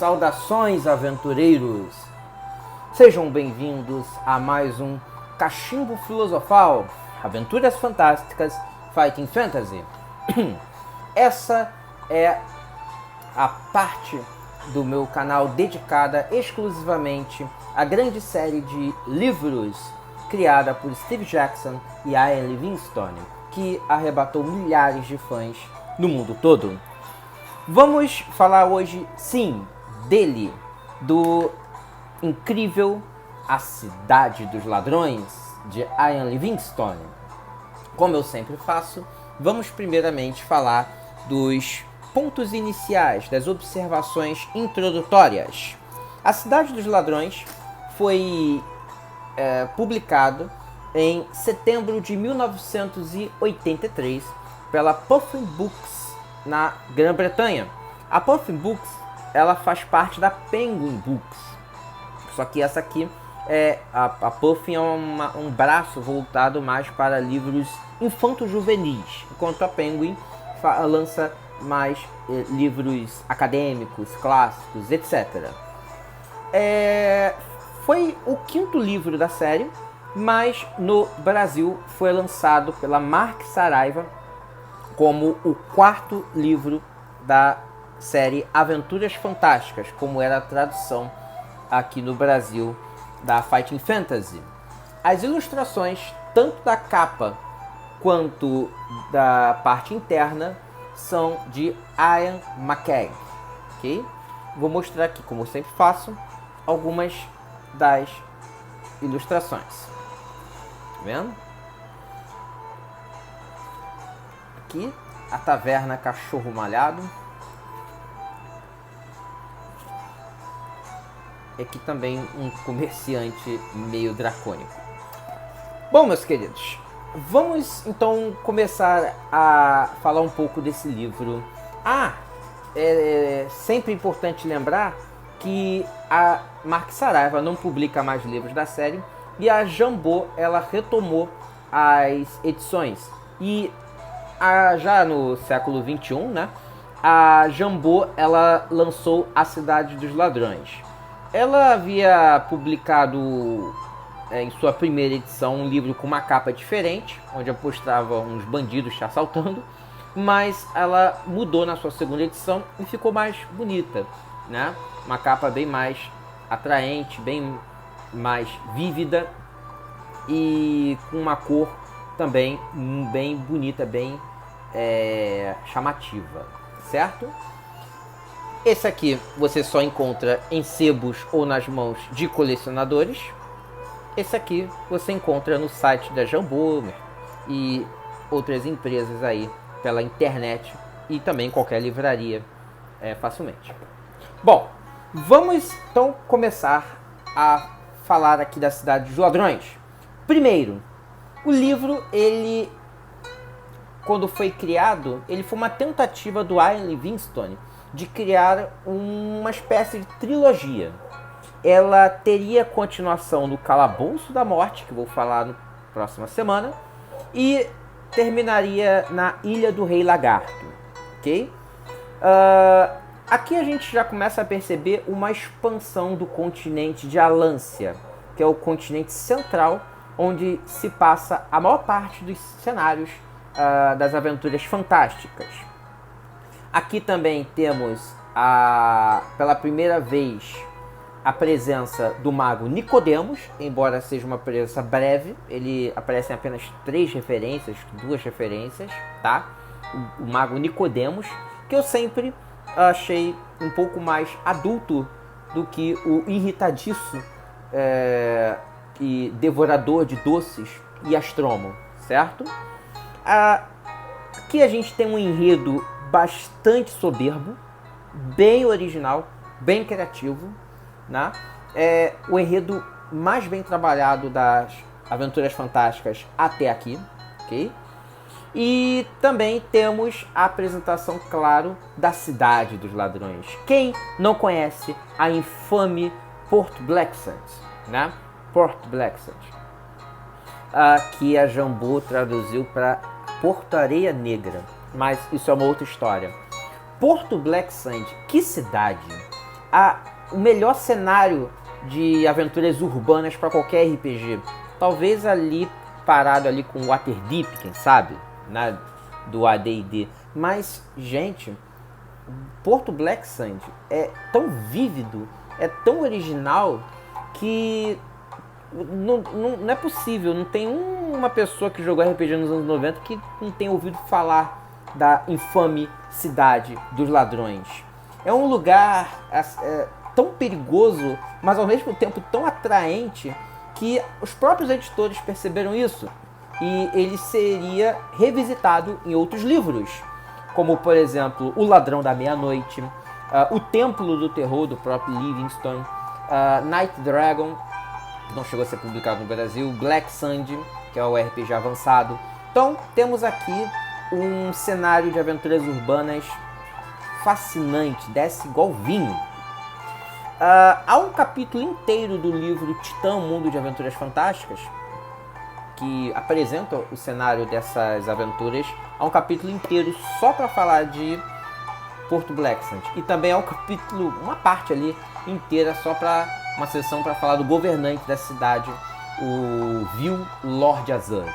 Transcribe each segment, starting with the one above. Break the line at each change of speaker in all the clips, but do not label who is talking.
Saudações, aventureiros! Sejam bem-vindos a mais um Cachimbo Filosofal, Aventuras Fantásticas, Fighting Fantasy. Essa é a parte do meu canal dedicada exclusivamente à grande série de livros criada por Steve Jackson e Ian Livingstone, que arrebatou milhares de fãs no mundo todo. Vamos falar hoje, sim, dele, do incrível A Cidade dos Ladrões, de Ian Livingstone. Como eu sempre faço, vamos primeiramente falar dos pontos iniciais, das observações introdutórias. A Cidade dos Ladrões foi publicado em setembro de 1983 pela Puffin Books na Grã-Bretanha. A Puffin Books, ela faz parte da Penguin Books, só que essa aqui a Puffin é um braço voltado mais para livros infanto-juvenis, enquanto a Penguin lança mais livros acadêmicos, clássicos, etc. Foi o quinto livro da série, mas no Brasil foi lançado pela Mark Saraiva como o quarto livro da série Aventuras Fantásticas, como era a tradução aqui no Brasil da Fighting Fantasy. As ilustrações, tanto da capa quanto da parte interna, são de Ian McCaig. Okay? Vou mostrar aqui, como eu sempre faço, algumas das ilustrações. Tá vendo? Aqui, a taverna Cachorro Malhado. E aqui também um comerciante meio dracônico. Bom, meus queridos, vamos então começar a falar um pouco desse livro. É sempre importante lembrar que a Mark Saraiva não publica mais livros da série e a Jambô, ela retomou as edições. E já no século XXI, né, a Jambô, ela lançou A Cidade dos Ladrões. Ela havia publicado em sua primeira edição um livro com uma capa diferente, onde mostrava uns bandidos te assaltando, mas ela mudou na sua segunda edição e ficou mais bonita, né? Uma capa bem mais atraente, bem mais vívida e com uma cor também bem bonita, bem chamativa, certo? Esse aqui você só encontra em sebos ou nas mãos de colecionadores. Esse aqui você encontra no site da Jambô e outras empresas aí pela internet e também em qualquer livraria facilmente. Bom, vamos então começar a falar aqui da Cidade dos Ladrões. Primeiro, o livro, ele, quando foi criado, ele foi uma tentativa do Ian Livingstone de criar uma espécie de trilogia. Ela teria continuação no Calabouço da Morte, que vou falar na próxima semana, e terminaria na Ilha do Rei Lagarto. Ok? Aqui a gente já começa a perceber uma expansão do continente de Alância, que é o continente central, onde se passa a maior parte dos cenários das aventuras fantásticas. Aqui também temos, pela primeira vez, a presença do mago Nicodemos, embora seja uma presença breve. Ele aparece em apenas 2 referências, tá? O mago Nicodemos, que eu sempre achei um pouco mais adulto do que o irritadiço e devorador de doces e Astromo, certo? Aqui a gente tem um enredo bastante soberbo, bem original, bem criativo, né? É o enredo mais bem trabalhado das Aventuras Fantásticas até aqui, ok? E também temos a apresentação, claro, da Cidade dos Ladrões. Quem não conhece a infame Port Blacksand, né? Port Blacksand, que a Jambô traduziu para Porto Areia Negra, mas isso é uma outra história. Porto Blacksand, que cidade! o melhor cenário de aventuras urbanas para qualquer RPG. Talvez ali parado ali com Waterdeep, quem sabe, né, do AD&D. Mas, gente, Porto Black Sand é tão vívido, é tão original que não é possível. Não tem uma pessoa que jogou RPG nos anos 90 que não tenha ouvido falar da infame cidade dos ladrões. É um lugar tão perigoso, mas ao mesmo tempo tão atraente, que os próprios editores perceberam isso. E ele seria revisitado em outros livros, como, por exemplo, O Ladrão da Meia-Noite, O Templo do Terror, do próprio Livingstone, Night Dragon, que não chegou a ser publicado no Brasil, Black Sand, que é o RPG avançado. Então, temos aqui um cenário de aventuras urbanas fascinante, desce igual vinho. Há um capítulo inteiro do livro Titã, Mundo de Aventuras Fantásticas, que apresenta o cenário dessas aventuras. Há um capítulo inteiro só para falar de Porto Black Sand. E também há um capítulo, uma parte ali inteira só para uma sessão para falar do governante da cidade, o Vil Lord Azur.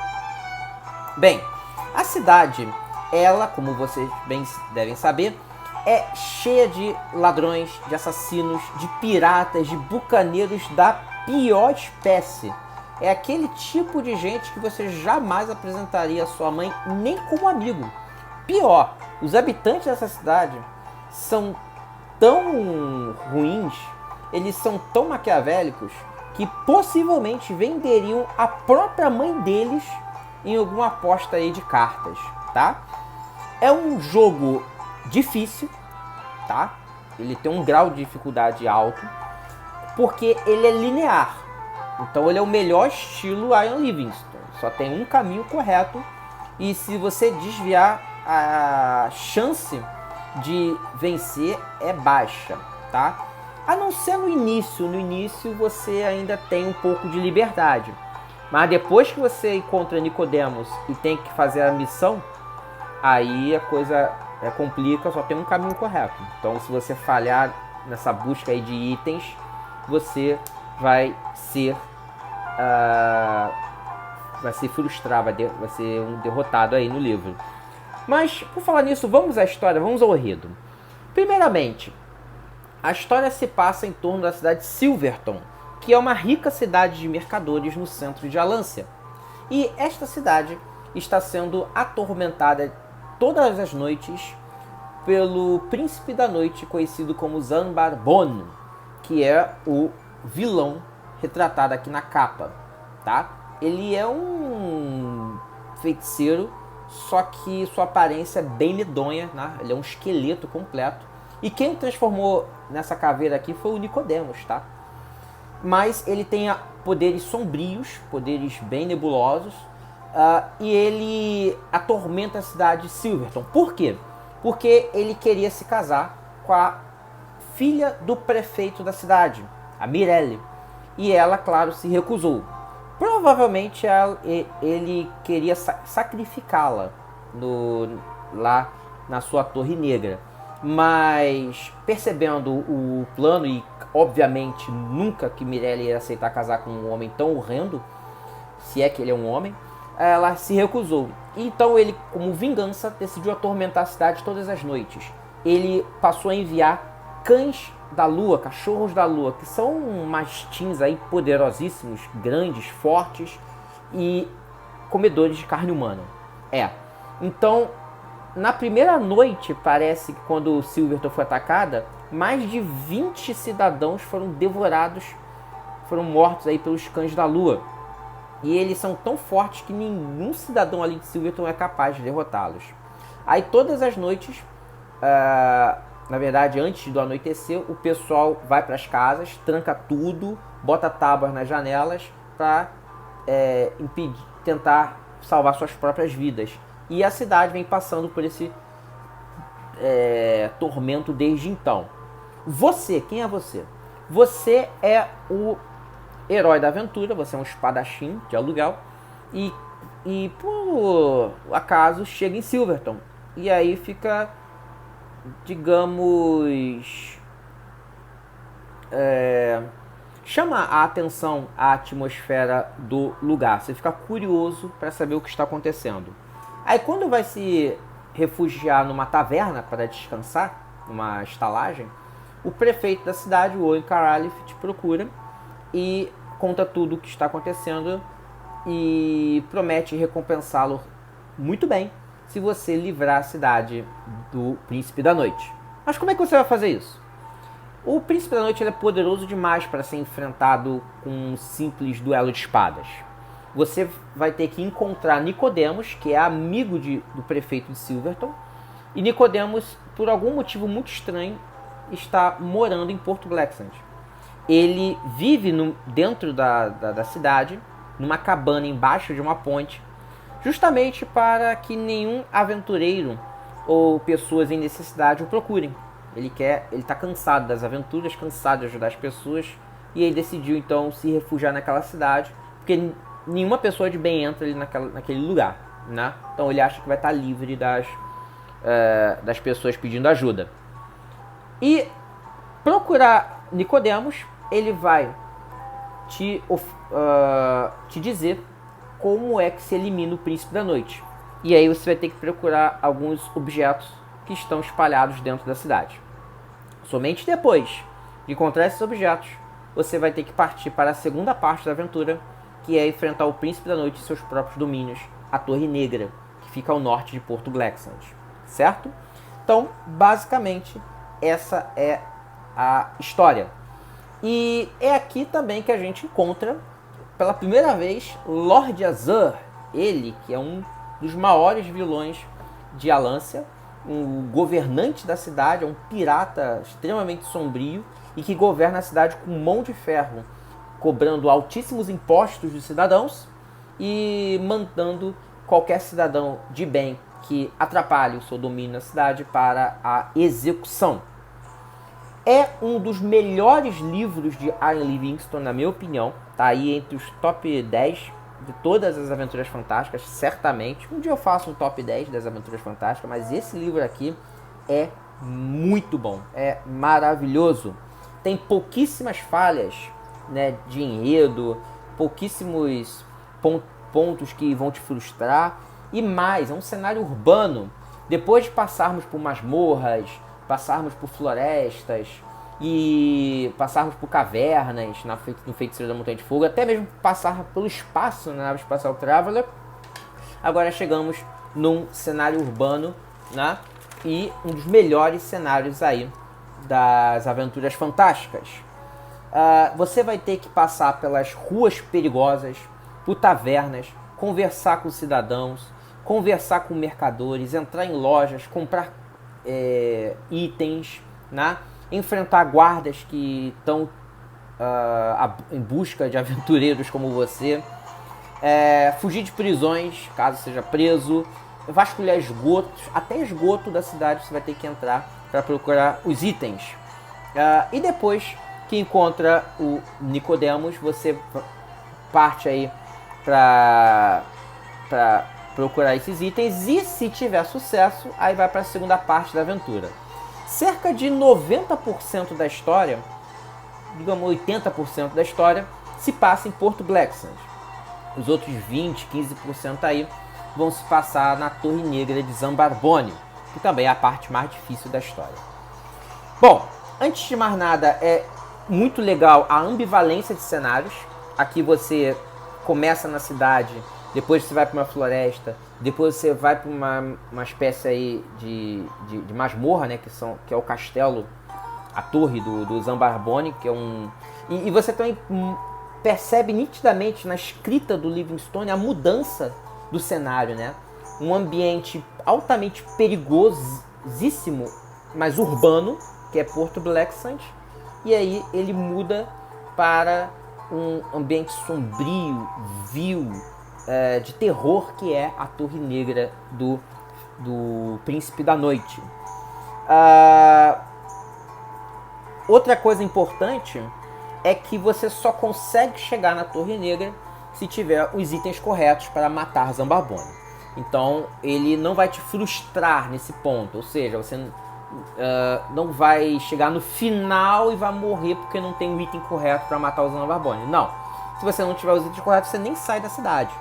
Bem, a cidade, ela, como vocês bem devem saber, é cheia de ladrões, de assassinos, de piratas, de bucaneiros da pior espécie. É aquele tipo de gente que você jamais apresentaria a sua mãe nem como amigo. Pior, os habitantes dessa cidade são tão ruins, eles são tão maquiavélicos, que possivelmente venderiam a própria mãe deles em alguma aposta aí de cartas, tá? É um jogo difícil, tá? Ele tem um grau de dificuldade alto, porque ele é linear. Então ele é o melhor estilo Iron Livingstone. Só tem um caminho correto, e se você desviar, a chance de vencer é baixa, tá? A não ser no início. No início você ainda tem um pouco de liberdade. Mas depois que você encontra Nicodemus e tem que fazer a missão, aí a coisa complica, só tem um caminho correto. Então, se você falhar nessa busca aí de itens, você vai ser frustrado, vai ser um derrotado aí no livro. Mas, por falar nisso, vamos à história, vamos ao enredo. Primeiramente, a história se passa em torno da cidade de Silverton, que é uma rica cidade de mercadores no centro de Alância. E esta cidade está sendo atormentada todas as noites pelo Príncipe da Noite, conhecido como Zanbar Bon, que é o vilão retratado aqui na capa, tá? Ele é um feiticeiro, só que sua aparência é bem medonha, né? Ele é um esqueleto completo. E quem o transformou nessa caveira aqui foi o Nicodemus, tá? Mas ele tem poderes sombrios, poderes bem nebulosos, e ele atormenta a cidade de Silverton. Por quê? Porque ele queria se casar com a filha do prefeito da cidade, a Mirelle, e ela, claro, se recusou. Provavelmente ele queria sacrificá-la lá na sua Torre Negra, mas percebendo o plano, e obviamente nunca que Mirelle ia aceitar casar com um homem tão horrendo, se é que ele é um homem, ela se recusou. Então ele, como vingança, decidiu atormentar a cidade todas as noites. Ele passou a enviar cães da lua, cachorros da lua, que são mastins aí poderosíssimos, grandes, fortes e comedores de carne humana. Então, na primeira noite, parece que quando Silverton foi atacada, mais de 20 cidadãos foram devorados, foram mortos aí pelos cães da lua. E eles são tão fortes que nenhum cidadão ali de Silverton é capaz de derrotá-los. Aí todas as noites, na verdade antes do anoitecer, o pessoal vai para as casas, tranca tudo, bota tábuas nas janelas para tentar salvar suas próprias vidas. E a cidade vem passando por esse tormento desde então. Você, quem é você? Você é o herói da aventura, você é um espadachim de aluguel e por acaso chega em Silverton. E aí fica, digamos, chama a atenção a atmosfera do lugar. Você fica curioso para saber o que está acontecendo. Aí quando vai se refugiar numa taverna para descansar, numa estalagem, o prefeito da cidade, o Owen Caralif, te procura e conta tudo o que está acontecendo e promete recompensá-lo muito bem se você livrar a cidade do Príncipe da Noite. Mas como é que você vai fazer isso? O Príncipe da Noite ele é poderoso demais para ser enfrentado com um simples duelo de espadas. Você vai ter que encontrar Nicodemos, que é amigo do prefeito de Silverton, e Nicodemos, por algum motivo muito estranho, está morando em Porto Blacksand. Ele vive dentro da cidade, numa cabana embaixo de uma ponte, justamente para que nenhum aventureiro ou pessoas em necessidade o procurem. Ele está cansado das aventuras, cansado de ajudar as pessoas, e ele decidiu então se refugiar naquela cidade, porque nenhuma pessoa de bem entra ali naquele lugar, né? Então ele acha que vai estar livre das pessoas pedindo ajuda. E procurar Nicodemos, ele vai te dizer como é que se elimina o Príncipe da Noite. E aí você vai ter que procurar alguns objetos que estão espalhados dentro da cidade. Somente depois de encontrar esses objetos, você vai ter que partir para a segunda parte da aventura, que é enfrentar o Príncipe da Noite em seus próprios domínios, a Torre Negra, que fica ao norte de Porto Blacksand. Certo? Então, basicamente, essa é a história. E é aqui também que a gente encontra, pela primeira vez, Lord Azur, ele que é um dos maiores vilões de Alância, um governante da cidade, é um pirata extremamente sombrio e que governa a cidade com mão de ferro, cobrando altíssimos impostos dos cidadãos e mandando qualquer cidadão de bem que atrapalhe o seu domínio na cidade para a execução. É um dos melhores livros de Ian Livingstone, na minha opinião. Está aí entre os top 10 de todas as Aventuras Fantásticas, certamente. Um dia eu faço um top 10 das Aventuras Fantásticas, mas esse livro aqui é muito bom, é maravilhoso. Tem pouquíssimas falhas, né, de enredo, pouquíssimos pontos que vão te frustrar. E mais, é um cenário urbano. Depois de passarmos por masmorras, passarmos por florestas e passarmos por cavernas no Feiticeiro da Montanha de Fogo, até mesmo passar pelo espaço na nave Espacial Traveler, agora chegamos num cenário urbano, né? E um dos melhores cenários aí das Aventuras Fantásticas. Você vai ter que passar pelas ruas perigosas, por tavernas, conversar com cidadãos, conversar com mercadores, entrar em lojas, comprar itens, né? Enfrentar guardas que estão em busca de aventureiros como você, fugir de prisões, caso seja preso, vasculhar esgotos, até esgoto da cidade você vai ter que entrar para procurar os itens. E depois que encontra o Nicodemos, você parte aí para procurar esses itens, e se tiver sucesso, aí vai para a segunda parte da aventura. Cerca de 90% da história, digamos 80% da história, se passa em Porto Blacksand. Os outros 20, 15% aí vão se passar na Torre Negra de Zambarbone, que também é a parte mais difícil da história. Bom, antes de mais nada, é muito legal a ambivalência de cenários. Aqui você começa na cidade, depois você vai para uma floresta, depois você vai para uma espécie aí de masmorra, né, que é o castelo, a torre do Zambarbone, que é um... E você também percebe nitidamente na escrita do Livingstone a mudança do cenário, né? Um ambiente altamente perigosíssimo, mas urbano, que é Porto Blacksand, e aí ele muda para um ambiente sombrio, vil, de terror, que é a Torre Negra do Príncipe da Noite. Outra coisa importante é que você só consegue chegar na Torre Negra se tiver os itens corretos para matar Zambarbone. Então ele não vai te frustrar nesse ponto, ou seja, você não vai chegar no final e vai morrer porque não tem o item correto para matar o Zambarbone. Não. Se você não tiver os itens corretos, você nem sai da cidade,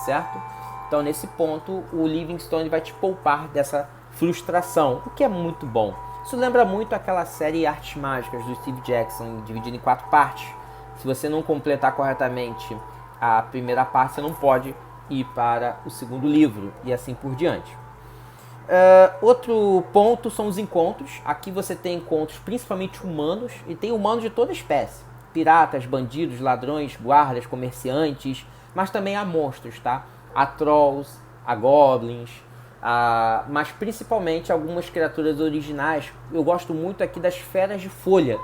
certo? Então, nesse ponto, o Livingstone vai te poupar dessa frustração, o que é muito bom. Isso lembra muito aquela série Artes Mágicas do Steve Jackson, dividida em 4 partes. Se você não completar corretamente a primeira parte, você não pode ir para o segundo livro, e assim por diante. Outro ponto são os encontros. Aqui você tem encontros principalmente humanos, e tem humanos de toda espécie. Piratas, bandidos, ladrões, guardas, comerciantes, mas também há monstros, tá? Há trolls, há goblins, mas principalmente algumas criaturas originais. Eu gosto muito aqui das feras de folha,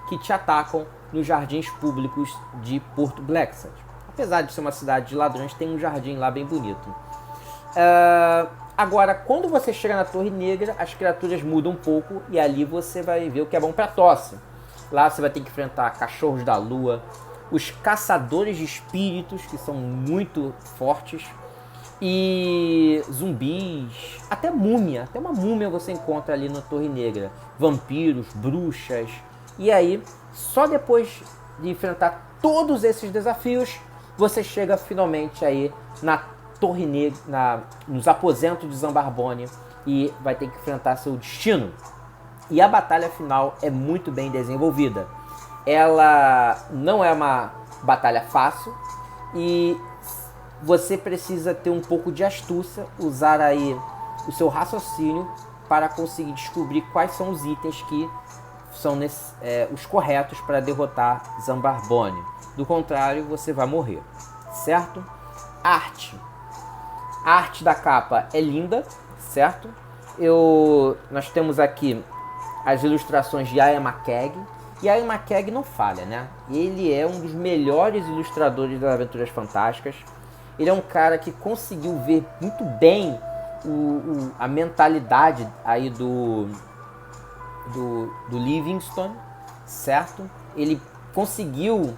que te atacam nos jardins públicos de Porto Blacksad. Apesar de ser uma cidade de ladrões, tem um jardim lá bem bonito. Agora, quando você chega na Torre Negra, as criaturas mudam um pouco e ali você vai ver o que é bom para tosse. Lá você vai ter que enfrentar cachorros da lua, os caçadores de espíritos, que são muito fortes, e zumbis, até múmia, até uma múmia você encontra ali na Torre Negra, vampiros, bruxas. E aí, só depois de enfrentar todos esses desafios, você chega finalmente aí na Torre Negra, nos aposentos de Zambarbone, e vai ter que enfrentar seu destino. E a batalha final é muito bem desenvolvida. Ela não é uma batalha fácil e você precisa ter um pouco de astúcia, usar aí o seu raciocínio para conseguir descobrir quais são os itens que são os corretos para derrotar Zambarbone. Do contrário, você vai morrer, certo? Arte. A arte da capa é linda, certo? Nós temos aqui as ilustrações de Ian McCagg. E Ian McCagg não falha, né? Ele é um dos melhores ilustradores das Aventuras Fantásticas. Ele é um cara que conseguiu ver muito bem a mentalidade aí do Livingstone, certo? Ele conseguiu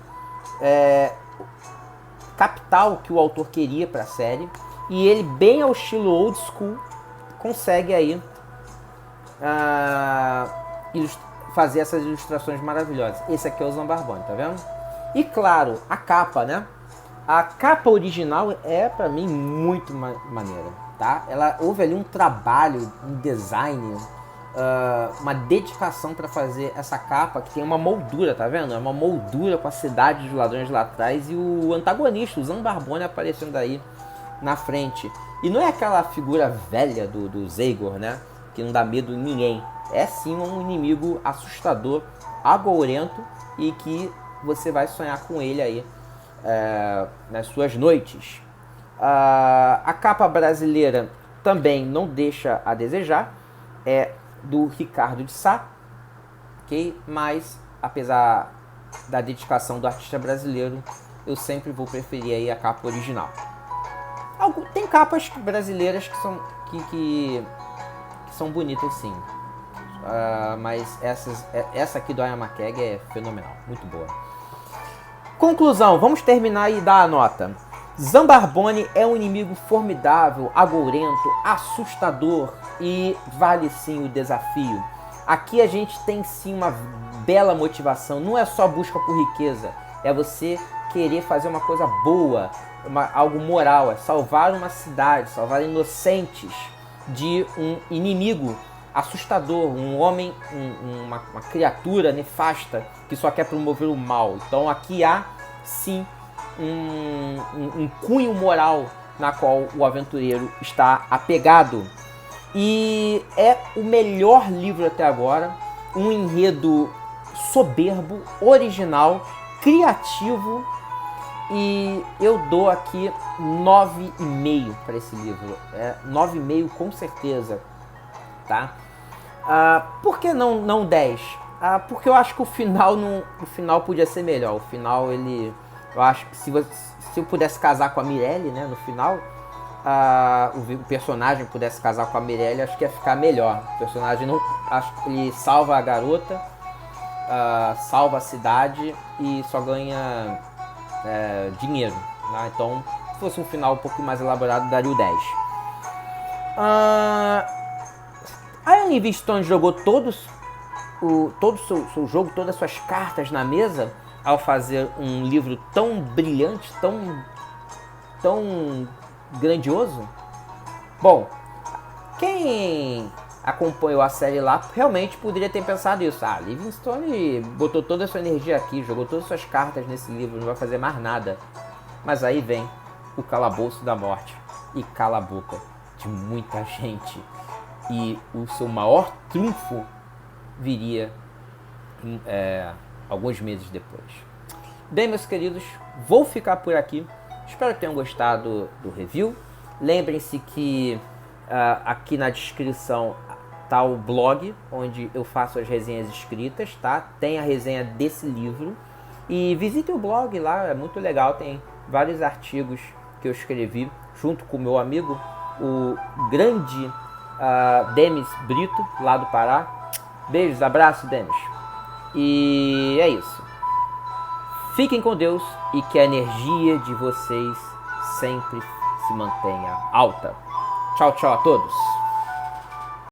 captar o que o autor queria para a série. E ele, bem ao estilo old school, consegue aí fazer essas ilustrações maravilhosas. Esse aqui é o Zambarbone, tá vendo? E claro, a capa, né? A capa original é, pra mim, muito maneira, tá? Houve ali um trabalho, um design, uma dedicação para fazer essa capa, que tem uma moldura, tá vendo? É uma moldura com a cidade dos ladrões lá atrás e o antagonista, o Zambarbone, aparecendo aí na frente. E não é aquela figura velha do Zegor, né? Que não dá medo em ninguém. É sim um inimigo assustador, agourento, e que você vai sonhar com ele aí nas suas noites. A capa brasileira também não deixa a desejar. É do Ricardo de Sá, ok? Mas, apesar da dedicação do artista brasileiro, eu sempre vou preferir aí a capa original. Tem capas brasileiras que são bonitas, sim. Mas essa aqui do Ian McCagg é fenomenal, muito boa. Conclusão, vamos terminar e dar a nota. Zambarbone é um inimigo formidável, agourento, assustador e vale sim o desafio. Aqui a gente tem sim uma bela motivação, não é só busca por riqueza, é você querer fazer uma coisa boa, algo moral, é salvar uma cidade, salvar inocentes de um inimigo assustador, um homem, uma criatura nefasta que só quer promover o mal. Então aqui há sim um cunho moral na qual o aventureiro está apegado. E é o melhor livro até agora, um enredo soberbo, original, criativo, e eu dou aqui 9,5 para esse livro. 9,5 com certeza, tá? Por que não 10? Porque eu acho que o final podia ser melhor. O final, eu acho que se eu pudesse casar com a Mirelle, né, no final, o personagem pudesse casar com a Mirelle, acho que ia ficar melhor. O personagem acho que ele salva a garota, salva a cidade e só ganha dinheiro, né? Então, se fosse um final um pouco mais elaborado, daria o 10. A Livingstone jogou todo o seu jogo, todas as suas cartas na mesa ao fazer um livro tão brilhante, tão grandioso? Bom, quem acompanhou a série lá realmente poderia ter pensado isso. Livingstone botou toda a sua energia aqui, jogou todas as suas cartas nesse livro, não vai fazer mais nada. Mas aí vem o calabouço da morte e cala a boca de muita gente. E o seu maior trunfo viria alguns meses depois. Bem, meus queridos, vou ficar por aqui. Espero que tenham gostado do review. Lembrem-se que aqui na descrição tá o blog, onde eu faço as resenhas escritas, tá? Tem a resenha desse livro. E visitem o blog lá, é muito legal. Tem vários artigos que eu escrevi junto com o meu amigo, o grande Demis Brito, lá do Pará. Beijos, abraço, Demis. E é isso. Fiquem com Deus e que a energia de vocês sempre se mantenha alta. Tchau, tchau a todos.